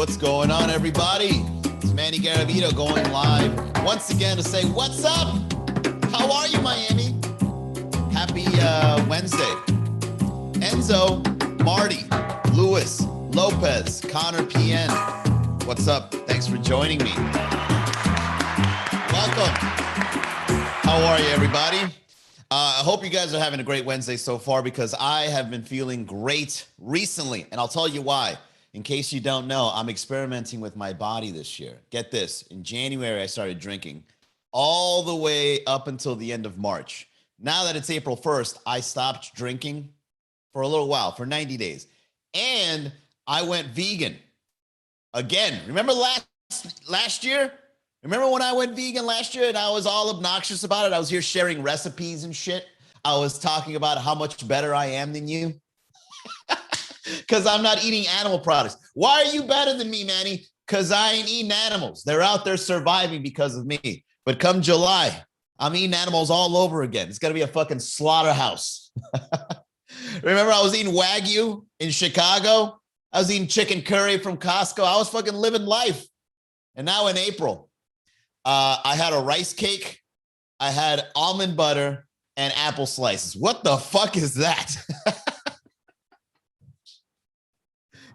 What's going on, everybody? It's Manny Garavito going live once again to say, what's up? How are you, Miami? Happy Wednesday. Enzo, Marty, Lewis, Lopez, Connor PN. What's up? Thanks for joining me. Welcome. How are you, everybody? I hope you guys are having a great Wednesday so far, because I have been feeling great recently, and I'll tell you why. In case you don't know, I'm experimenting with my body this year. Get this, in January, I started drinking all the way up until the end of March. Now that it's April 1st, I stopped drinking for a little while, for 90 days. And I went vegan again. Remember last year? Remember when I went vegan last year and I was all obnoxious about it? I was here sharing recipes and shit. I was talking about how much better I am than you. Because I'm not eating animal products. Why are you better than me, Manny? Because I ain't eating animals. They're out there surviving because of me. But come July, I'm eating animals all over again. It's going to be a fucking slaughterhouse. Remember I was eating Wagyu in Chicago? I was eating chicken curry from Costco. I was fucking living life. And now in April, I had a rice cake, I had almond butter, and apple slices. What the fuck is that?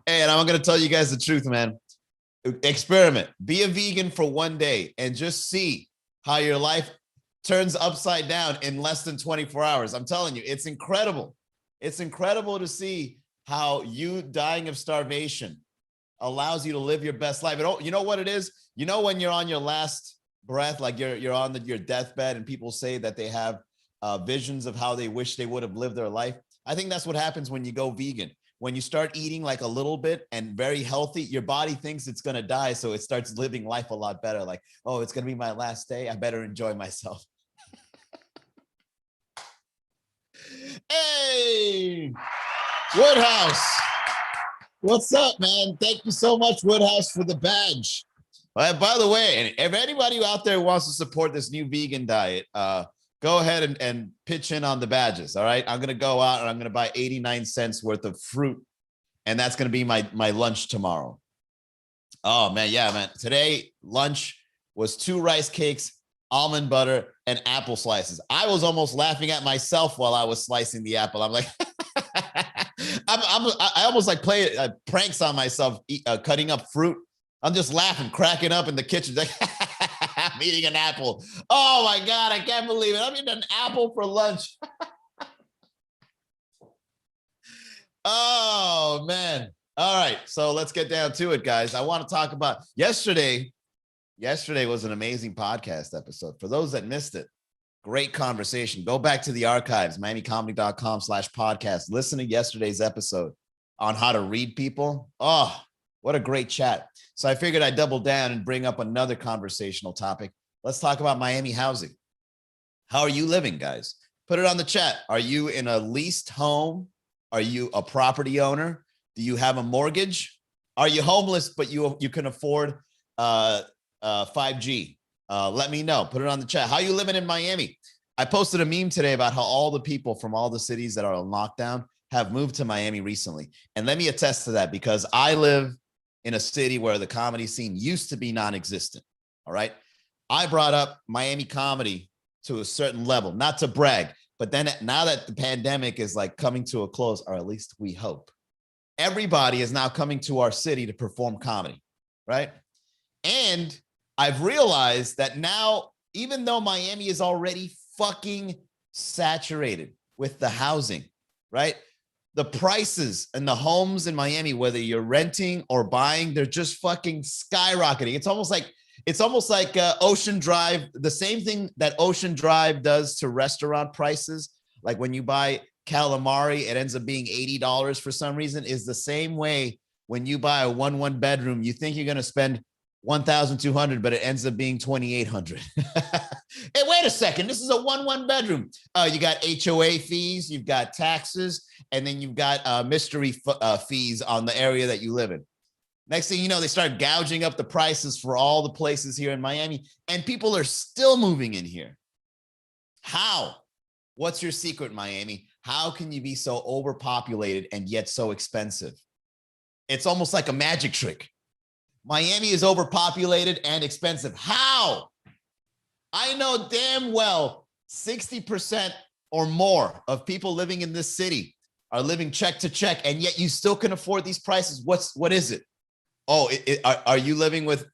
And I'm going to tell you guys the truth, man. Experiment. Be a vegan for one day and just see how your life turns upside down in less than 24 hours. I'm telling you, it's incredible. It's incredible to see how you dying of starvation allows you to live your best life. You know what it is? You know, when you're on your last breath, like you're on your deathbed, and people say that they have visions of how they wish they would have lived their life. I think that's what happens when you go vegan. When you start eating like a little bit and very healthy, your body thinks it's going to die. So it starts living life a lot better. Like, oh, it's going to be my last day. I better enjoy myself. Hey, Woodhouse. What's up, man? Thank you so much, Woodhouse, for the badge. By the way, if anybody out there wants to support this new vegan diet, go ahead and pitch in on the badges. All right. I'm going to go out and I'm going to buy 89 cents worth of fruit. And that's going to be my lunch tomorrow. Oh, man. Yeah, man. Today, lunch was 2 rice cakes, almond butter, and apple slices. I was almost laughing at myself while I was slicing the apple. I'm like, I almost like play pranks on myself, cutting up fruit. I'm just laughing, cracking up in the kitchen. Like, I'm eating an apple. Oh my God, I can't believe it. I'm eating an apple for lunch. Oh man. All right, so let's get down to it, guys. I want to talk about yesterday. Yesterday was an amazing podcast episode. For those that missed it, great conversation. Go back to the archives, miamicomedy.com/podcast. Listen to yesterday's episode on how to read people. Oh, what a great chat. So I figured I'd double down and bring up another conversational topic. Let's talk about Miami housing. How are you living, guys? Put it on the chat. Are you in a leased home? Are you a property owner? Do you have a mortgage? Are you homeless, but you can afford 5G? Let me know. Put it on the chat. How are you living in Miami? I posted a meme today about how all the people from all the cities that are on lockdown have moved to Miami recently. And let me attest to that, because I live in a city where the comedy scene used to be non-existent. All right. I brought up Miami comedy to a certain level, not to brag, but then now that the pandemic is like coming to a close, or at least we hope, everybody is now coming to our city to perform comedy. Right. And I've realized that now, even though Miami is already fucking saturated with the housing, right? The prices and the homes in Miami, whether you're renting or buying, they're just fucking skyrocketing. It's almost like Ocean Drive, the same thing that Ocean Drive does to restaurant prices. Like when you buy calamari, it ends up being $80 for some reason, is the same way when you buy a 1 bedroom. You think you're going to spend $1,200, but it ends up being $2,800. Hey, wait a second. This is a 1 bedroom. You got HOA fees, you've got taxes, and then you've got mystery fees on the area that you live in. Next thing you know, they start gouging up the prices for all the places here in Miami, and people are still moving in here. How? What's your secret, Miami? How can you be so overpopulated and yet so expensive? It's almost like a magic trick. Miami is overpopulated and expensive. How? I know damn well 60% or more of people living in this city are living check to check, and yet you still can afford these prices. What is it? Oh, are you living with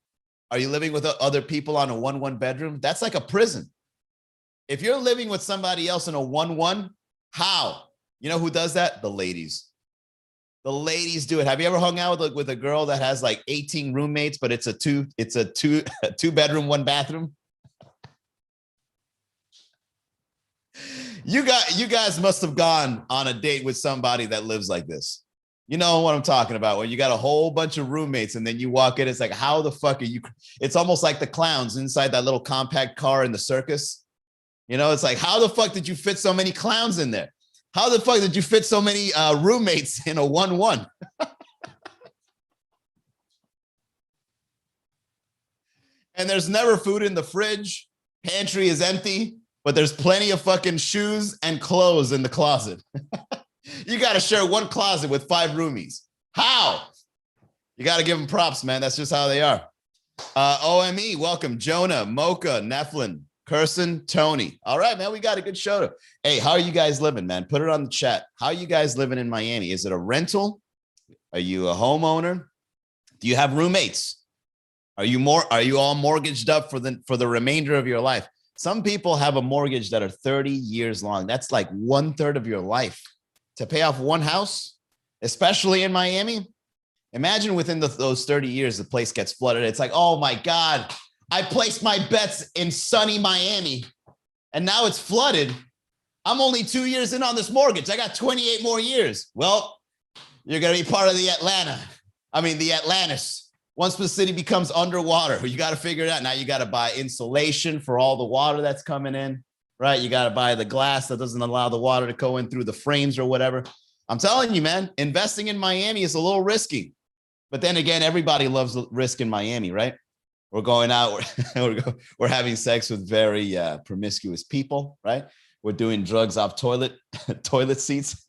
other people on a 1-1 bedroom? That's like a prison. If you're living with somebody else in a 1-1, how? You know who does that? The ladies. The ladies do it. Have you ever hung out with a girl that has like 18 roommates, but it's a two bedroom, 1 bathroom? You guys must have gone on a date with somebody that lives like this. You know what I'm talking about, when you got a whole bunch of roommates and then you walk in, it's like, how the fuck are you? It's almost like the clowns inside that little compact car in the circus. You know, it's like, how the fuck did you fit so many clowns in there? How the fuck did you fit so many roommates in a 1-1? And there's never food in the fridge. Pantry is empty, but there's plenty of fucking shoes and clothes in the closet. You got to share one closet with 5 roomies. How? You got to give them props, man. That's just how they are. OME, welcome. Jonah, Mocha, Nephlin, Kirsten, Tony. All right, man. We got a good show. Hey, how are you guys living, man? Put it on the chat. How are you guys living in Miami? Is it a rental? Are you a homeowner? Do you have roommates? Are you all mortgaged up for the remainder of your life? Some people have a mortgage that are 30 years long. That's like 1/3 of your life to pay off one house, especially in Miami. Imagine within those 30 years, the place gets flooded. It's like, oh my God, I placed my bets in sunny Miami and now it's flooded. I'm only 2 years in on this mortgage. I got 28 more years. Well, you're going to be part of the Atlantis. Once the city becomes underwater, you got to figure it out. Now you got to buy insulation for all the water that's coming in, right? You got to buy the glass that doesn't allow the water to go in through the frames or whatever. I'm telling you, man, investing in Miami is a little risky. But then again, everybody loves risk in Miami, right? We're going out, we're having sex with very promiscuous people, right? We're doing drugs off toilet seats.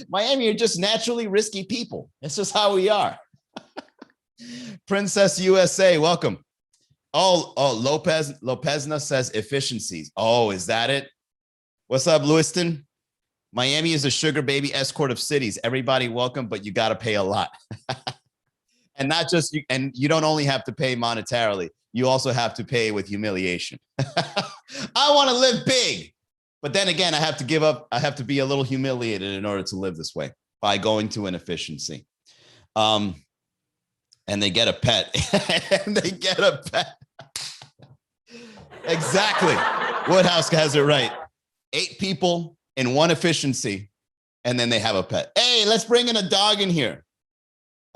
Miami are just naturally risky people. It's just how we are. Princess USA, welcome. Oh, Lopezna says efficiencies. Oh, is that it? What's up, Lewiston? Miami is a sugar baby escort of cities. Everybody welcome, but you got to pay a lot. And not just you, and you don't only have to pay monetarily, you also have to pay with humiliation. I want to live big, but then again, I have to be a little humiliated in order to live this way by going to an efficiency. And they get a pet. Exactly. Woodhouse has it right. 8 people in one efficiency, and then they have a pet. Hey, let's bring in a dog in here.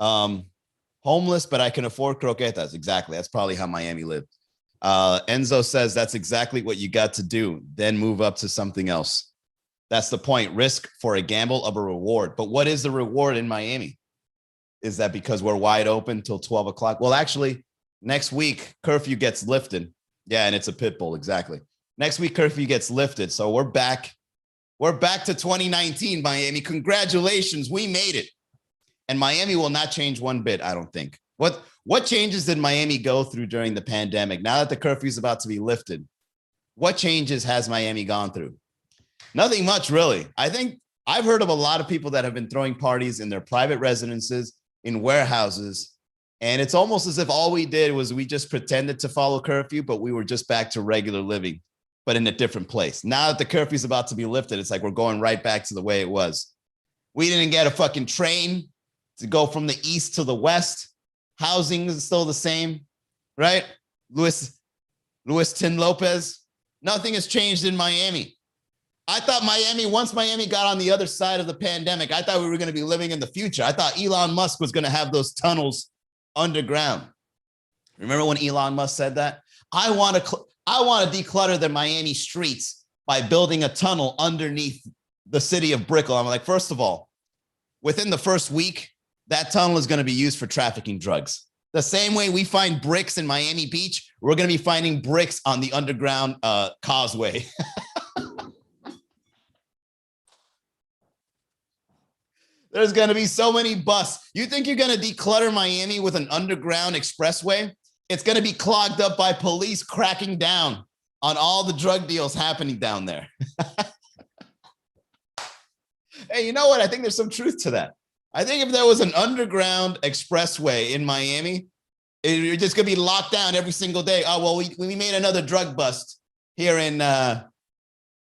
Homeless, but I can afford croquetas. Exactly. That's probably how Miami lived. Enzo says that's exactly what you got to do. Then move up to something else. That's the point. Risk for a gamble of a reward. But what is the reward in Miami? Is that because we're wide open till 12 o'clock? Well, actually, next week, curfew gets lifted. Yeah, and it's a pit bull. Exactly. Next week, curfew gets lifted. So we're back. We're back to 2019, Miami. Congratulations. We made it. And Miami will not change one bit, I don't think. What changes did Miami go through during the pandemic? Now that the curfew is about to be lifted, what changes has Miami gone through? Nothing much, really. I think I've heard of a lot of people that have been throwing parties in their private residences, in warehouses, and it's almost as if all we did was we just pretended to follow curfew, but we were just back to regular living, but in a different place. Now that the curfew is about to be lifted, it's like we're going right back to the way it was. We didn't get a fucking train to go from the east to the west. Housing is still the same, right? Luis Tin Lopez. Nothing has changed in Miami. I thought once Miami got on the other side of the pandemic, I thought we were going to be living in the future. I thought Elon Musk was going to have those tunnels underground. Remember when Elon Musk said that? I want to declutter the Miami streets by building a tunnel underneath the city of Brickell. I'm like, first of all, within the first week, that tunnel is going to be used for trafficking drugs. The same way we find bricks in Miami Beach, we're going to be finding bricks on the underground causeway. There's going to be so many busts. You think you're going to declutter Miami with an underground expressway? It's going to be clogged up by police cracking down on all the drug deals happening down there. Hey, you know what? I think there's some truth to that. I think if there was an underground expressway in Miami, you're just going to be locked down every single day. Oh, well, we made another drug bust here in the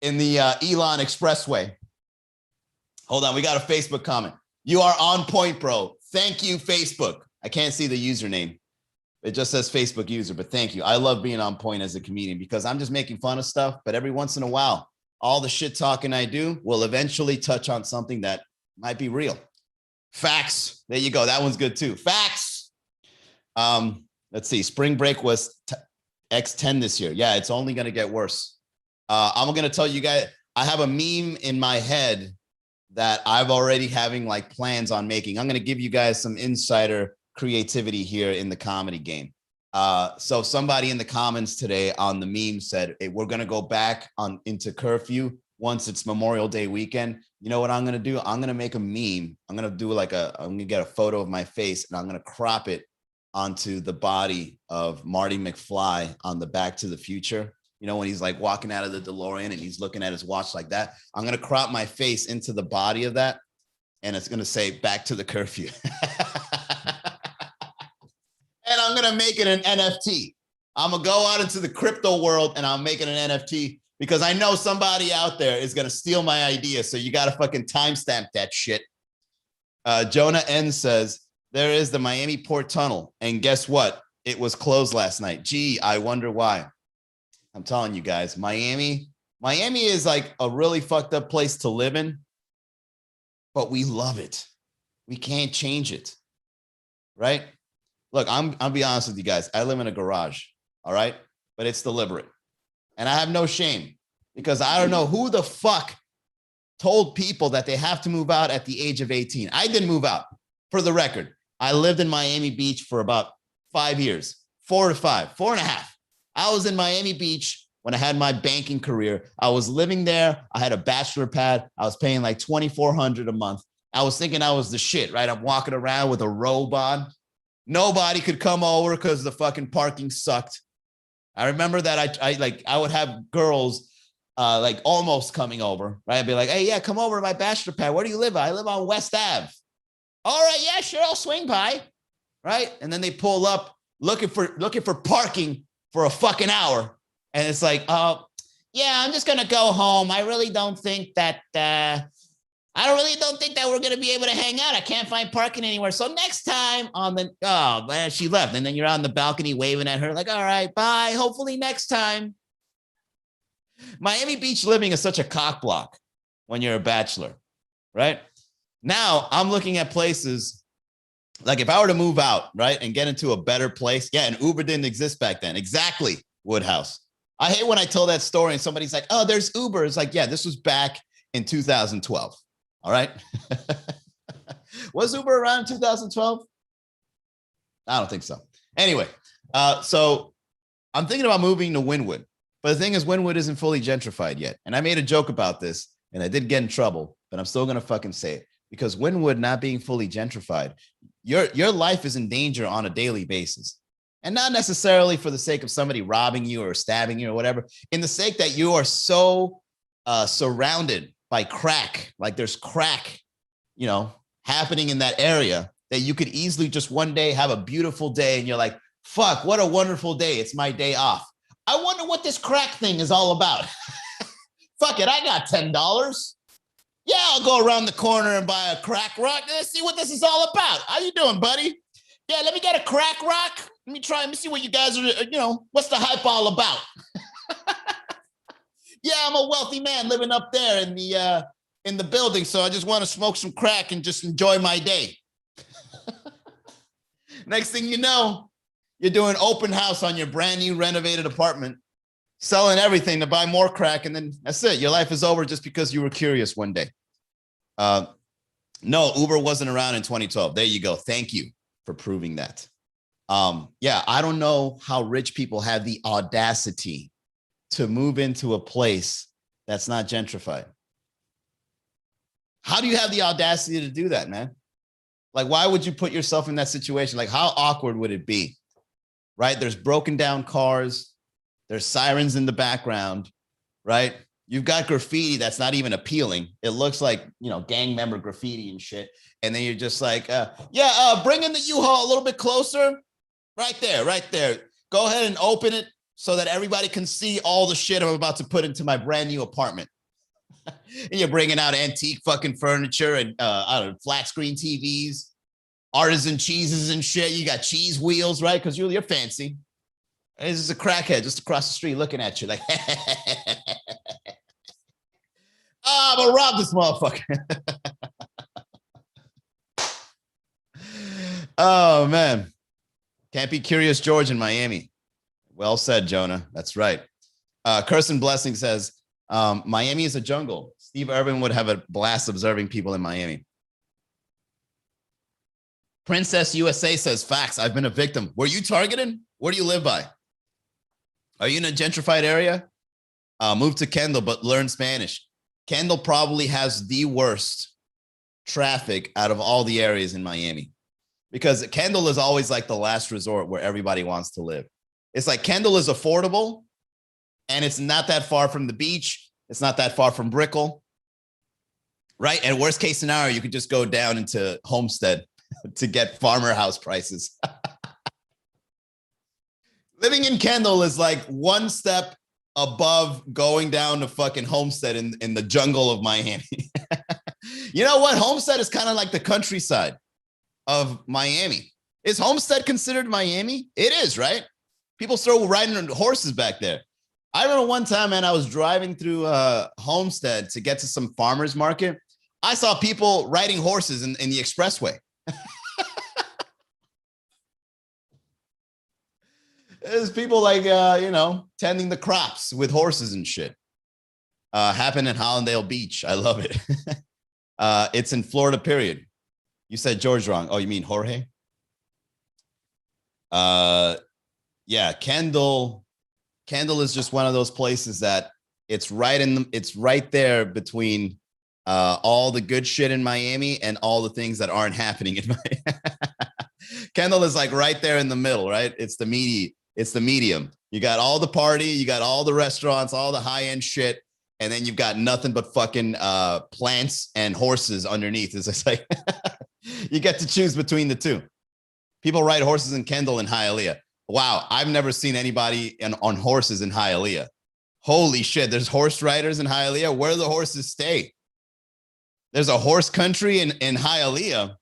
Elon Expressway. Hold on. We got a Facebook comment. You are on point, bro. Thank you, Facebook. I can't see the username. It just says Facebook user, but thank you. I love being on point as a comedian because I'm just making fun of stuff. But every once in a while, all the shit talking I do will eventually touch on something that might be real. Facts. There you go. That one's good too. Facts. Let's see. Spring break was X10 this year. Yeah, it's only going to get worse. I'm going to tell you guys, I have a meme in my head that I've already having like plans on making. I'm going to give you guys some insider creativity here in the comedy game. So somebody in the comments today on the meme said, hey, we're going to go back into curfew once it's Memorial Day weekend. You know what I'm going to do? I'm going to make a meme. I'm going to do I'm going to get a photo of my face and I'm going to crop it onto the body of Marty McFly on the Back to the Future. You know, when he's like walking out of the DeLorean and he's looking at his watch like that, I'm going to crop my face into the body of that. And it's going to say back to the curfew. And I'm going to make it an NFT. I'm going to go out into the crypto world and I'll make it an NFT because I know somebody out there is going to steal my idea. So you got to fucking timestamp that shit. Jonah N says, there is the Miami Port Tunnel. And guess what? It was closed last night. Gee, I wonder why. I'm telling you guys, Miami is like a really fucked up place to live in, but we love it. We can't change it, right? Look, I'll be honest with you guys. I live in a garage, all right? But it's deliberate. And I have no shame because I don't know who the fuck told people that they have to move out at the age of 18. I didn't move out. For the record, I lived in Miami Beach for about 5 years, 4 to 5, 4.5. I was in Miami Beach when I had my banking career. I was living there. I had a bachelor pad. I was paying like $2,400 a month. I was thinking I was the shit, right? I'm walking around with a robe on. Nobody could come over because the fucking parking sucked. I remember that I would have girls like almost coming over, right? I'd be like, hey, yeah, come over to my bachelor pad. Where do you live? I live on West Ave. All right, yeah, sure, I'll swing by, right? And then they pull up looking for parking for a fucking hour. And it's like, yeah, I'm just going to go home. I really don't think that we're going to be able to hang out. I can't find parking anywhere. So next time oh man, she left. And then you're on the balcony waving at her like, all right, bye. Hopefully next time. Miami Beach living is such a cock block when you're a bachelor, right? Now I'm looking at places like if I were to move out, right, and get into a better place. Yeah, and Uber didn't exist back then. Exactly, Woodhouse. I hate when I tell that story and somebody's like, oh, there's Uber. It's like, yeah, this was back in 2012. All right. Was Uber around in 2012? I don't think so. Anyway, so I'm thinking about moving to Wynwood. But the thing is, Wynwood isn't fully gentrified yet. And I made a joke about this, and I did get in trouble, but I'm still going to fucking say it. Because Wynwood not being fully gentrified, your life is in danger on a daily basis. And not necessarily for the sake of somebody robbing you or stabbing you or whatever, in the sake that you are so surrounded by crack, like there's crack, you know, happening in that area that you could easily just one day have a beautiful day and you're like, fuck, what a wonderful day. It's my day off. I wonder what this crack thing is all about. Fuck it, I got $10. Yeah, I'll go around the corner and buy a crack rock. Let's see what this is all about. How you doing, buddy? Yeah, let me get a crack rock. Let me see what you guys are, what's the hype all about? Yeah, I'm a wealthy man living up there in the building, so I just want to smoke some crack and just enjoy my day. Next thing you know, you're doing open house on your brand new renovated apartment, selling everything to buy more crack, and then that's it. Your life is over just because you were curious one day. No, Uber wasn't around in 2012. There you go. Thank you for proving that. Yeah, I don't know how rich people have the audacity to move into a place that's not gentrified. How do you have the audacity to do that, man? Like, why would you put yourself in that situation? Like, how awkward would it be? Right? There's broken down cars. There's sirens in the background, right? You've got graffiti that's not even appealing. It looks like, you know, gang member graffiti and shit. And then you're just like, bring in the U-Haul a little bit closer. Right there, right there. Go ahead and open it so that everybody can see all the shit I'm about to put into my brand new apartment. And you're bringing out antique fucking furniture and, I don't know, flat screen TVs, artisan cheeses and shit. You got cheese wheels, right? Because you're fancy. And this is a crackhead just across the street looking at you like, I'm gonna rob this motherfucker. Oh, man. Can't be Curious George in Miami. Well said, Jonah. That's right. Kirsten Blessing says, Miami is a jungle. Steve Irwin would have a blast observing people in Miami. Princess USA says, facts. I've been a victim. Were you targeted? Where do you live by? Are you in a gentrified area? Move to Kendall, but learn Spanish. Kendall probably has the worst traffic out of all the areas in Miami, because Kendall is always like the last resort where everybody wants to live. It's like Kendall is affordable and it's not that far from the beach. It's not that far from Brickell, right? And worst case scenario, you could just go down into Homestead to get farmer house prices. Living in Kendall is like one step above going down to fucking Homestead in the jungle of Miami. You know what? Homestead is kind of like the countryside of Miami. Is Homestead considered Miami? It is, right? People still riding on horses back there. I remember one time, man, I was driving through Homestead to get to some farmer's market. I saw people riding horses in the expressway. There's people like, tending the crops with horses and shit. Happened in Hollandale Beach. I love it. It's in Florida, period. You said George wrong. Oh, you mean Jorge? Yeah, Kendall is just one of those places that it's right there between all the good shit in Miami and all the things that aren't happening in Miami. Kendall is like right there in the middle, right? It's the medium. You got all the party, you got all the restaurants, all the high-end shit, and then you've got nothing but fucking plants and horses underneath. It's just like you get to choose between the two. People ride horses in Kendall and Hialeah. Wow, I've never seen anybody on horses in Hialeah. Holy shit, there's horse riders in Hialeah. Where do the horses stay? There's a horse country in Hialeah.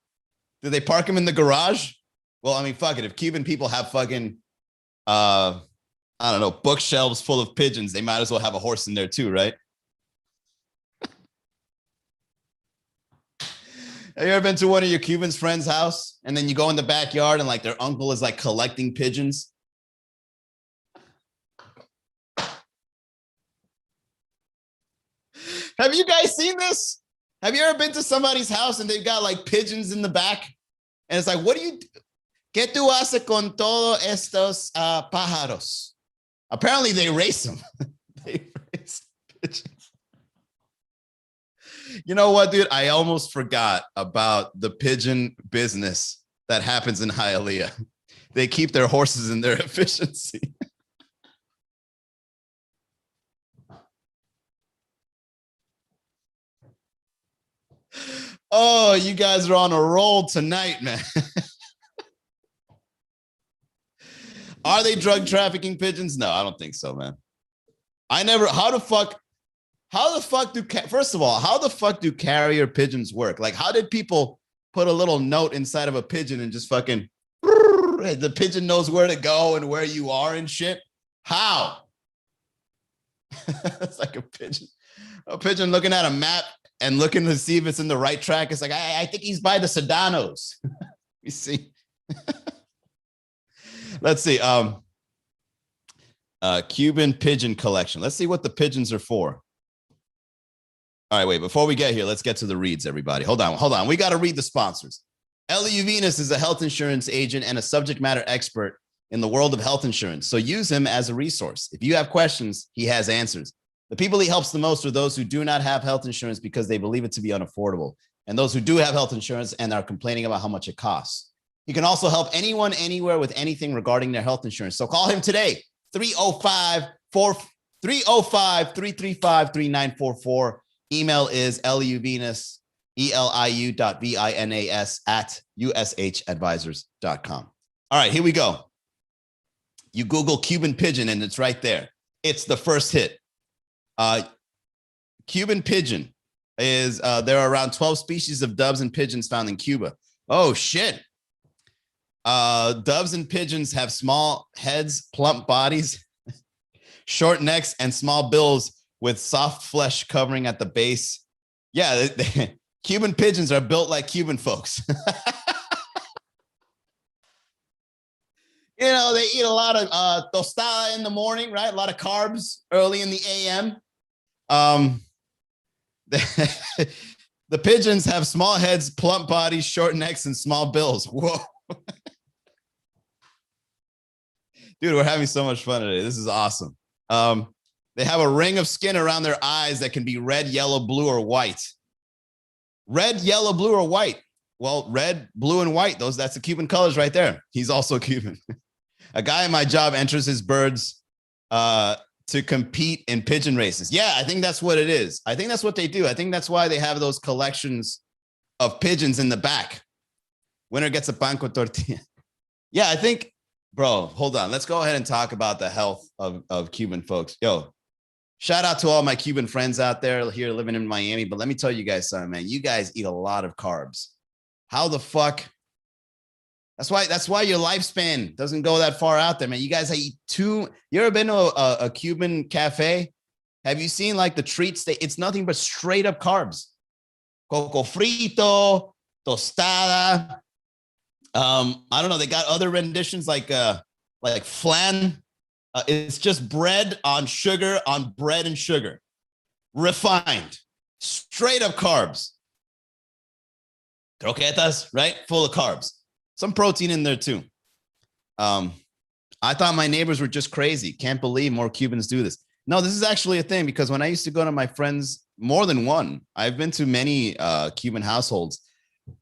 Do they park them in the garage? Well, I mean, fuck it. If Cuban people have fucking, I don't know, bookshelves full of pigeons, they might as well have a horse in there too, right? Have you ever been to one of your Cubans' friends' house and then you go in the backyard and like their uncle is like collecting pigeons? Have you guys seen this? Have you ever been to somebody's house and they've got like pigeons in the back? And it's like, what do you, ¿qué tú haces con todos estos pájaros? Apparently they race them. They race pigeons. You know what, dude? I almost forgot about the pigeon business that happens in Hialeah. They keep their horses in their efficiency. Oh, you guys are on a roll tonight, man. Are they drug trafficking pigeons? No, I don't think so, man. How the fuck first of all, how the fuck do carrier pigeons work? Like, how did people put a little note inside of a pigeon and just fucking, the pigeon knows where to go and where you are and shit? How? It's like a pigeon looking at a map and looking to see if it's in the right track. It's like, I think he's by the Sedanos. You see. Let's see. Cuban pigeon collection. Let's see what the pigeons are for. All right, wait, before we get here, let's get to the reads, everybody. Hold on. We got to read the sponsors. Eliu Venus is a health insurance agent and a subject matter expert in the world of health insurance. So use him as a resource. If you have questions, he has answers. The people he helps the most are those who do not have health insurance because they believe it to be unaffordable, and those who do have health insurance and are complaining about how much it costs. He can also help anyone, anywhere with anything regarding their health insurance. So call him today, 305-335-3944. Email is luvinas, eliu.vinas @ushadvisors.com. All right, here we go. You Google Cuban pigeon and it's right there. It's the first hit. Cuban pigeon is, there are around 12 species of doves and pigeons found in Cuba. Oh, shit. Doves and pigeons have small heads, plump bodies, short necks, and small bills with soft flesh covering at the base. Yeah, Cuban pigeons are built like Cuban folks. You know, they eat a lot of tostada in the morning, right? A lot of carbs early in the AM. The pigeons have small heads, plump bodies, short necks, and small bills. Whoa. Dude, we're having so much fun today. This is awesome. They have a ring of skin around their eyes that can be red, yellow, blue, or white. Red, yellow, blue, or white. Well, red, blue, and white. That's the Cuban colors right there. He's also Cuban. A guy at my job enters his birds to compete in pigeon races. Yeah, I think that's what it is. I think that's what they do. I think that's why they have those collections of pigeons in the back. Winner gets a pan con tortilla. Yeah, I think, bro, hold on. Let's go ahead and talk about the health of Cuban folks. Yo, shout out to all my Cuban friends out there here living in Miami. But let me tell you guys something, man. You guys eat a lot of carbs. How the fuck? That's why your lifespan doesn't go that far out there, man. You guys eat you ever been to a Cuban cafe? Have you seen like the treats? It's nothing but straight up carbs. Coco frito, tostada. I don't know. They got other renditions like flan. It's just bread on sugar on bread and sugar. Refined. Straight up carbs. Croquetas, right? Full of carbs. Some protein in there too. I thought my neighbors were just crazy. Can't believe more Cubans do this. No, this is actually a thing because when I used to go to my friends, more than one, I've been to many Cuban households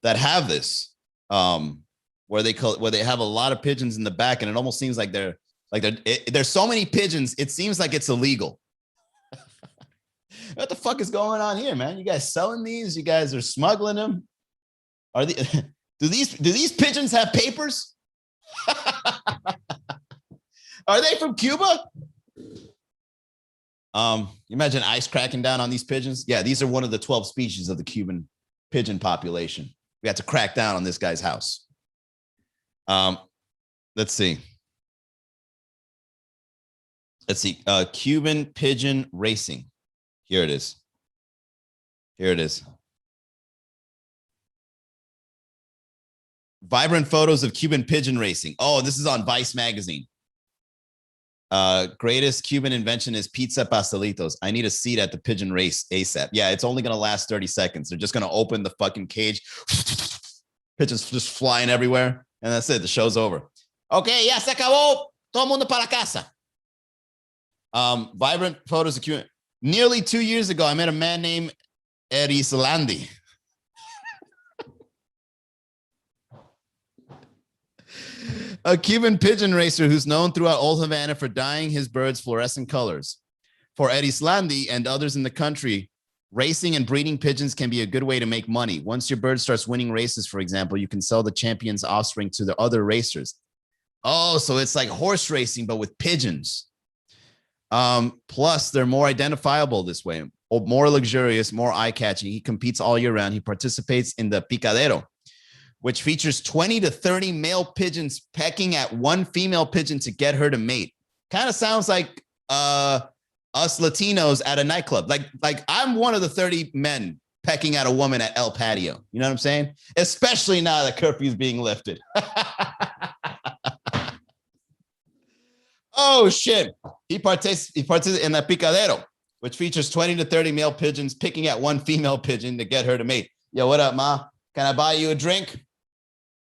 that have this, where they have a lot of pigeons in the back, and it almost seems like there's so many pigeons, it seems like it's illegal. What the fuck is going on here, man? You guys selling these? You guys are smuggling them? Do these pigeons have papers? Are they from Cuba? Imagine ICE cracking down on these pigeons. Yeah, these are one of the 12 species of the Cuban pigeon population. We had to crack down on this guy's house. Let's see. Cuban pigeon racing. Here it is. Vibrant photos of Cuban pigeon racing. Oh, this is on Vice magazine. Greatest Cuban invention is pizza pastelitos. I need a seat at the pigeon race ASAP. Yeah, it's only going to last 30 seconds. They're just going to open the fucking cage. Pigeons just flying everywhere. And that's it. The show's over. Okay, ya se acabó. Todo mundo para casa. Vibrant photos of Cuban. Nearly 2 years ago, I met a man named Erislandi. A Cuban pigeon racer who's known throughout Old Havana for dyeing his birds fluorescent colors. For Erislandi and others in the country, racing and breeding pigeons can be a good way to make money. Once your bird starts winning races, for example, you can sell the champion's offspring to the other racers. Oh, so it's like horse racing, but with pigeons. Plus, they're more identifiable this way, more luxurious, more eye-catching. He competes all year round. He participates in the picadero, which features 20 to 30 male pigeons pecking at one female pigeon to get her to mate. Kind of sounds like us Latinos at a nightclub. Like I'm one of the 30 men pecking at a woman at El Patio. You know what I'm saying? Especially now that curfew is being lifted. Oh, shit. He participates in the picadero, which features 20 to 30 male pigeons picking at one female pigeon to get her to mate. Yo, what up, ma? Can I buy you a drink?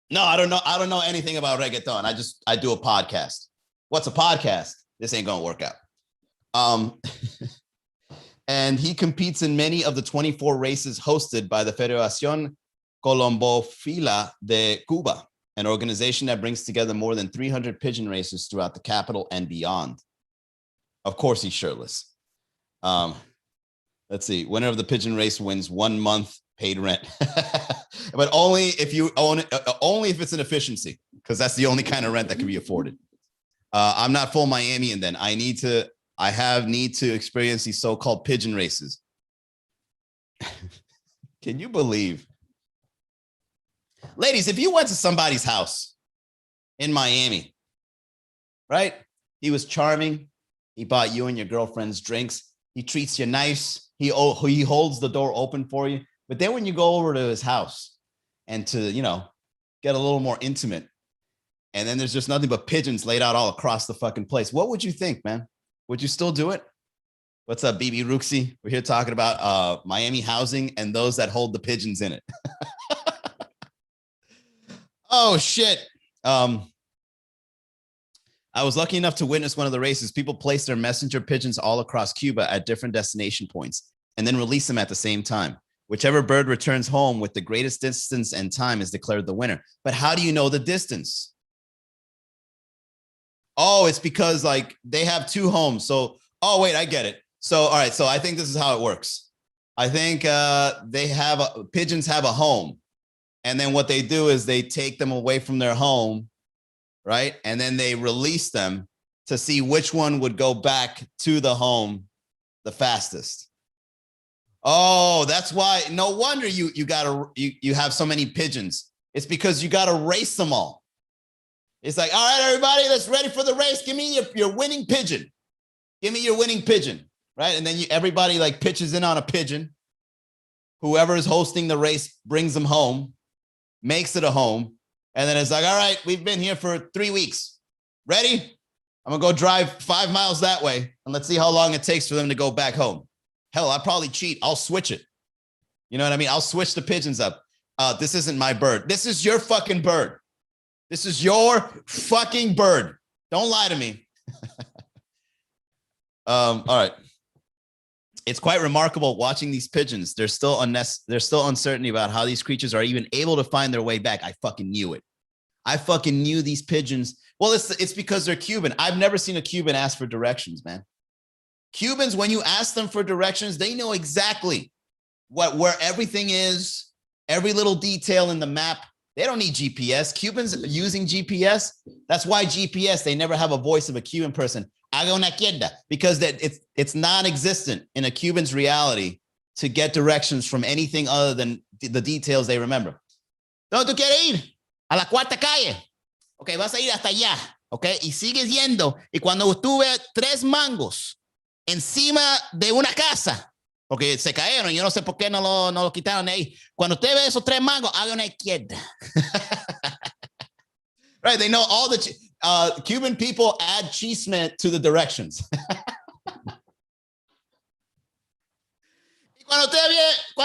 No, I don't know. I don't know anything about reggaeton. I do a podcast. What's a podcast? This ain't gonna work out. And he competes in many of the 24 races hosted by the Federación Colombófila de Cuba, an organization that brings together more than 300 pigeon races throughout the capital and beyond. Of course, he's shirtless. Let's see. Winner of the pigeon race wins 1 month paid rent, but only if you own it, only if it's an efficiency, because that's the only kind of rent that can be afforded. I'm not full Miamian then. I need to experience these so-called pigeon races. Can you believe? Ladies, if you went to somebody's house in Miami, right? He was charming. He bought you and your girlfriend's drinks. He treats you nice. He holds the door open for you. But then when you go over to his house and to, you know, get a little more intimate, and then there's just nothing but pigeons laid out all across the fucking place, what would you think, man? Would you still do it? What's up, BB Ruxy? We're here talking about Miami housing and those that hold the pigeons in it. Oh, shit. I was lucky enough to witness one of the races. People place their messenger pigeons all across Cuba at different destination points and then release them at the same time. Whichever bird returns home with the greatest distance and time is declared the winner. But how do you know the distance? Oh, it's because like they have 2 homes. So, oh, wait, I get it. So, all right. So I think this is how it works. I think pigeons have a home. And then what they do is they take them away from their home, right? And then they release them to see which one would go back to the home the fastest. Oh, that's why. No wonder you have so many pigeons. It's because you got to race them all. It's like, all right, everybody, let's ready for the race. Give me your winning pigeon. Give me your winning pigeon, right? And then everybody like pitches in on a pigeon. Whoever is hosting the race brings them home, makes it a home. And then it's like, all right, we've been here for 3 weeks. Ready? I'm going to go drive 5 miles that way. And let's see how long it takes for them to go back home. Hell, I'll probably cheat. I'll switch it. You know what I mean? I'll switch the pigeons up. This isn't my bird. This is your fucking bird. This is your fucking bird. Don't lie to me. All right. It's quite remarkable watching these pigeons. There's still uncertainty about how these creatures are even able to find their way back. I fucking knew it. I fucking knew these pigeons. Well, it's because they're Cuban. I've never seen a Cuban ask for directions, man. Cubans, when you ask them for directions, they know exactly where everything is, every little detail in the map. They don't need GPS. Cubans using GPS. That's why GPS, they never have a voice of a Cuban person. Haga una izquierda, because it's non-existent in a Cuban's reality to get directions from anything other than the details they remember. ¿Dónde tú quieres ir? A la cuarta calle. Ok, vas a ir hasta allá. Ok, y sigues yendo. Y cuando tú ves 3 mangos encima de una casa, porque se cayeron, yo no sé por qué no lo quitaron de ahí. Cuando usted ve esos 3 mangos, haga una izquierda. Right, they know all the Cuban people add chisme to the directions. Y cuando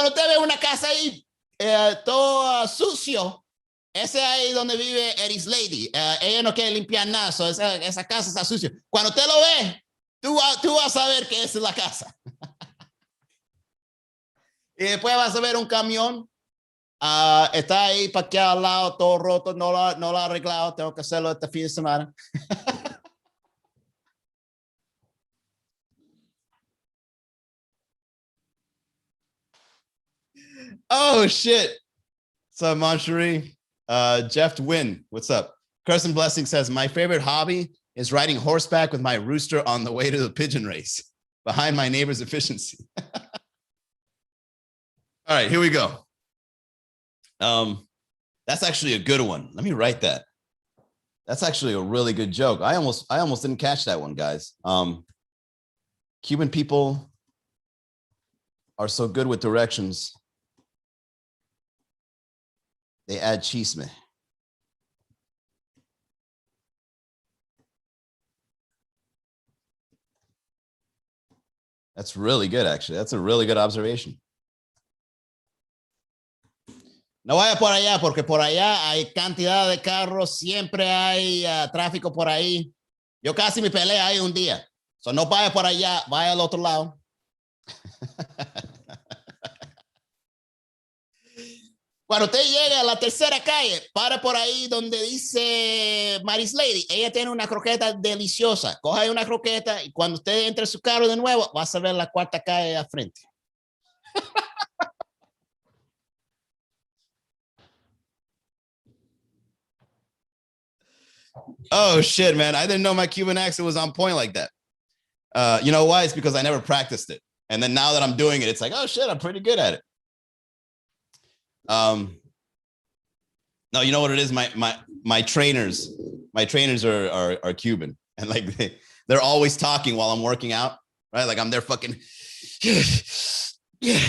usted ve una casa ahí todo sucio, ese ahí donde vive Eris Lady. Ella no quiere limpiar nada, so esa casa está sucia. Cuando usted lo ve, tú vas a saber que esa es la casa. Y después vas a ver un camión. Está ahí parqueado al lado, todo roto, no lo ha arreglado. Tengo que hacerlo este fin de semana. Oh, shit. What's up, Moncherie? Jeff Wynn, what's up? Carson Blessing says, my favorite hobby is riding horseback with my rooster on the way to the pigeon race behind my neighbor's efficiency. All right, here we go. That's actually a good one. Let me write that. That's actually a really good joke. I almost didn't catch that one, guys. Cuban people are so good with directions. They add chisme. That's really good, actually. That's a really good observation. No vaya por allá, porque por allá hay cantidad de carros, siempre hay tráfico por ahí. Yo casi me peleé ahí un día. So no vaya por allá, vaya al otro lado. Cuando usted llega a la tercera calle, para por ahí donde dice Maris Lady. Ella tiene una croqueta deliciosa. Coja una croqueta y cuando usted entre a su carro de nuevo, vas a ver la cuarta calle a frente. Oh, shit, man. I didn't know my Cuban accent was on point like that. You know why? It's because I never practiced it. And then now that I'm doing it, it's like, oh, shit, I'm pretty good at it. No, you know what it is? My trainers are Cuban, and like they're always talking while I'm working out, right? Like I'm there fucking yeah,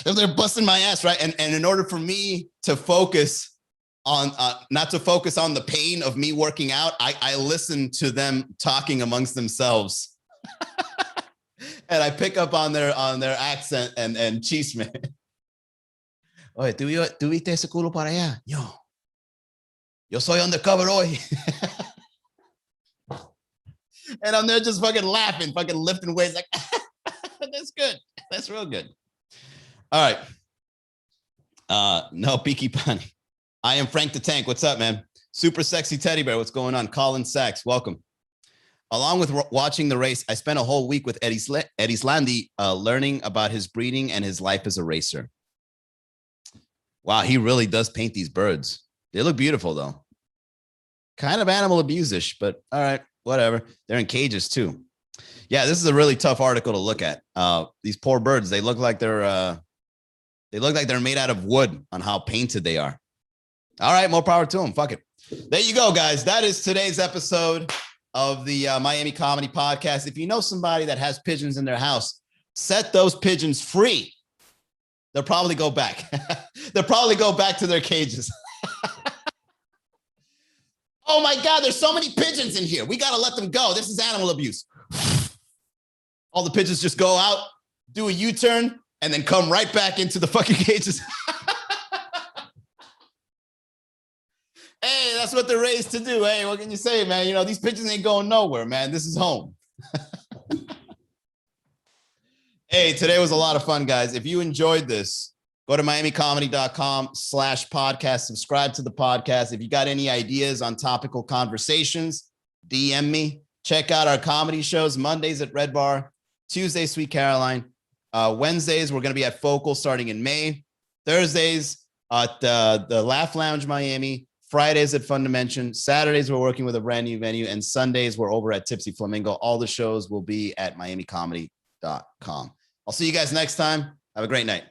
they're busting my ass, right? And in order for me to focus on not to focus on the pain of me working out, I listen to them talking amongst themselves. And I pick up on their accent and chisme. Oye, ¿tú viste ese culo para allá? Yo soy undercover hoy. And I'm there just fucking laughing, fucking lifting weights. Like, that's good. That's real good. All right. No, Peaky Pani. I am Frank the Tank. What's up, man? Super sexy teddy bear. What's going on? Colin Sachs, welcome. Along with watching the race, I spent a whole week with Eddie Slandi learning about his breeding and his life as a racer. Wow, he really does paint these birds. They look beautiful, though. Kind of animal abuse-ish, but all right, whatever. They're in cages, too. Yeah, this is a really tough article to look at. These poor birds, they look like they're made out of wood on how painted they are. All right, more power to them. Fuck it. There you go, guys. That is today's episode of the Miami Comedy Podcast. If you know somebody that has pigeons in their house, set those pigeons free. They'll probably go back. They'll probably go back to their cages. Oh my God, there's so many pigeons in here. We got to let them go. This is animal abuse. All the pigeons just go out, do a U-turn, and then come right back into the fucking cages. Hey, that's what they're raised to do. Hey, what can you say, man? You know, these pigeons ain't going nowhere, man. This is home. Hey, today was a lot of fun, guys. If you enjoyed this, go to miamicomedy.com/podcast. Subscribe to the podcast. If you got any ideas on topical conversations, DM me. Check out our comedy shows. Mondays at Red Bar, Tuesday, Sweet Caroline. Wednesdays, we're going to be at Focal starting in May. Thursdays at the Laugh Lounge Miami. Fridays at Fundimension. Saturdays, we're working with a brand new venue. And Sundays, we're over at Tipsy Flamingo. All the shows will be at miamicomedy.com. I'll see you guys next time. Have a great night.